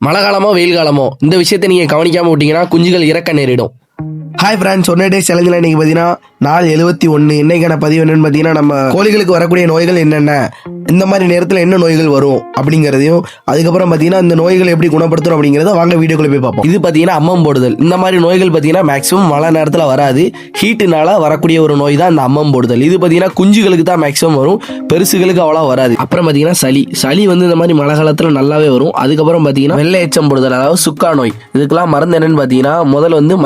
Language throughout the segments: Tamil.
மழை காலமோ வெயில் காலமோ இந்த விஷயத்தை நீங்கள் கவனிக்காமல் விட்டீங்கன்னா குஞ்சுகள் இறக்க நேரிடும். ஹாய் ஃப்ரெண்ட்ஸ், ஒன் டே சேலஞ்சில் இன்றைக்கி பார்த்தீங்கன்னா நாள் 71. இன்னைக்கான பதிவு என்னென்னு பார்த்தீங்கன்னா, நம்ம கோழிகளுக்கு வரக்கூடிய நோய்கள் என்னென்ன, இந்த மாதிரி நேரத்தில் என்ன நோய்கள் வரும் அப்படிங்கிறதையும், அதுக்கப்புறம் பார்த்தீங்கன்னா இந்த நோய்களை எப்படி குணப்படுத்தணும் அப்படிங்கிறத வாங்க வீடியோக்குள்ளே போய் பார்ப்போம். இது பார்த்தீங்கன்னா அம்மம் போடுதல். இந்த மாதிரி நோய்கள் பார்த்தீங்கன்னா மேக்ஸிமம் மழை நேரத்தில் வராது. ஹீட்டுனால வரக்கூடிய ஒரு நோய் தான் இந்த அம்மம் போடுதல். இது பார்த்தீங்கன்னா குஞ்சுகளுக்கு தான் மேக்ஸிமம் வரும், பெருசுகளுக்கு அவ்வளோ வராது. அப்புறம் பார்த்தீங்கன்னா சளி வந்து இந்த மாதிரி மழை காலத்தில் நல்லாவே வரும். அதுக்கப்புறம் பார்த்தீங்கன்னா வெள்ளை எச்சம் போடுதல், அதாவது சுக்கா நோய். இதுக்கெல்லாம் மருந்து என்னென்னு பார்த்தீங்கன்னா, முதல்ல வந்து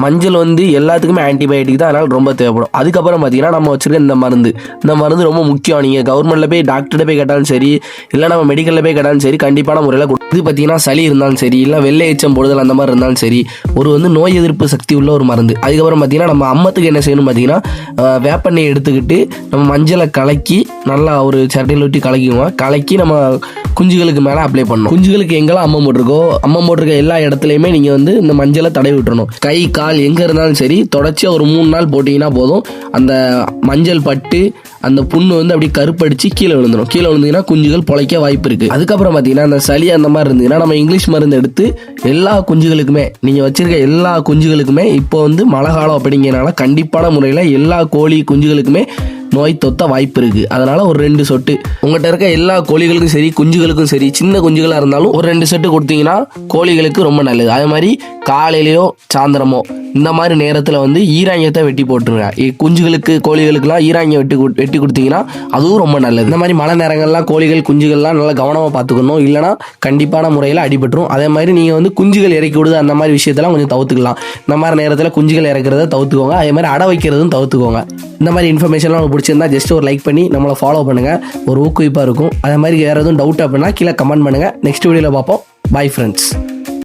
மஞ்சள் வந்து எல்லாத்துக்குமே ஆன்டிபயோட்டிக் தான், அதனால் ரொம்ப தேவைப்படும். அதுக்கப்புறம் பார்த்தீங்கன்னா நம்ம வச்சுருக்க இந்த மருந்து ரொம்ப முக்கியம். நீங்கள் கவர்மெண்ட்டில் போய் டாக்டர்கிட்ட போய் கேட்டாலும் சரி, இல்லை நம்ம மெடிக்கலில் போய் கேட்டாலும் சரி, கண்டிப்பான முறையில் இது பார்த்தீங்கன்னா சளி இருந்தாலும் சரி, இல்லை வெள்ளை எச்சம் போடுதல் அந்த மாதிரி இருந்தாலும் சரி, ஒரு வந்து நோய் எதிர்ப்பு சக்தி உள்ள ஒரு மருந்து. அதுக்கப்புறம் பார்த்தீங்கன்னா நம்ம அம்மத்துக்கு என்ன செய்யணும் பார்த்தீங்கன்னா, வேப்பெண்ணெய் எடுத்துக்கிட்டு நம்ம மஞ்சளை கலக்கி நல்லா ஒரு சட்டையில் ஊற்றி கலக்கி நம்ம குஞ்சுகளுக்கு மேலே அப்ளை பண்ணணும். குஞ்சுகளுக்கு எங்கெல்லாம் அம்மம் போட்டிருக்க எல்லா இடத்துலையுமே நீங்கள் வந்து இந்த மஞ்சளை தடவி விட்டுறணும். கை கால் எங்கே இருந்தாலும் சரி, தொடர்ச்சியாக ஒரு 3 நாள் போட்டிங்கன்னா போதும். அந்த மஞ்சள் பட்டு அந்த புண்ணு வந்து அப்படி கருப்படிச்சு கீழே விழுந்தீங்கன்னா குஞ்சுகள் பொழைக்க வாய்ப்பு இருக்குது. அதுக்கப்புறம் பார்த்தீங்கன்னா அந்த சளி அந்த மாதிரி இருந்ததுன்னா நம்ம இங்கிலீஷ் மருந்து எடுத்து எல்லா குஞ்சுகளுக்குமே, நீங்கள் வச்சிருக்க எல்லா குஞ்சுகளுக்குமே, இப்போ வந்து மழை காலம் அப்படிங்கிறனால கண்டிப்பான முறையில் எல்லா கோழி குஞ்சுகளுக்குமே நோய் தொத்த வாய்ப்பு இருக்குது. அதனால் ஒரு 2 சொட்டு உங்கள்கிட்ட இருக்க எல்லா கோழிகளுக்கும் சரி, குஞ்சுகளுக்கும் சரி, சின்ன குஞ்சுகளாக இருந்தாலும் ஒரு 2 சொட்டு கொடுத்தீங்கன்னா கோழிகளுக்கு ரொம்ப நல்லது. அதே மாதிரி காலையிலையோ சாயந்தரமோ இந்த மாதிரி நேரத்தில் வந்து ஈராங்கியத்தை வெட்டி போட்டுருங்க. குஞ்சுகளுக்கு கோழிகளுக்கெல்லாம் ஈராங்கியம் வெட்டி கொடுத்தீங்கன்னா அதுவும் ரொம்ப நல்லது. இந்த மாதிரி மழை நேரங்கள்லாம் கோழிகள் குஞ்சுகள்லாம் நல்லா கவனமாக பார்த்துக்கணும், இல்லைனா கண்டிப்பான முறையில் அடிபட்டுரும். அதே மாதிரி நீங்கள் வந்து குஞ்சுகள் இறக்கி விடுது அந்த மாதிரி விஷயத்தெல்லாம் கொஞ்சம் தவிர்த்துக்கலாம். இந்த மாதிரி நேரத்தில் குஞ்சுகள் இறக்கிறத தவிர்த்துக்கோங்க. அதே மாதிரி அடை வைக்கிறதும் தவிர்த்துக்கோங்க. இந்த மாதிரி இன்ஃபர்மேஷன்லாம் உங்களுக்கு பிடிச்சிருந்தா ஜஸ்ட் ஒரு லைக் பண்ணி நம்மளை ஃபாலோ பண்ணுங்கள், ஒரு ஊக்குவிப்பாக இருக்கும். அதே மாதிரி வேறு எதுவும் டவுட் அப்படின்னா கீழே கமெண்ட் பண்ணுங்கள். நெக்ஸ்ட் வீடியோவில் பார்ப்போம். Bye friends.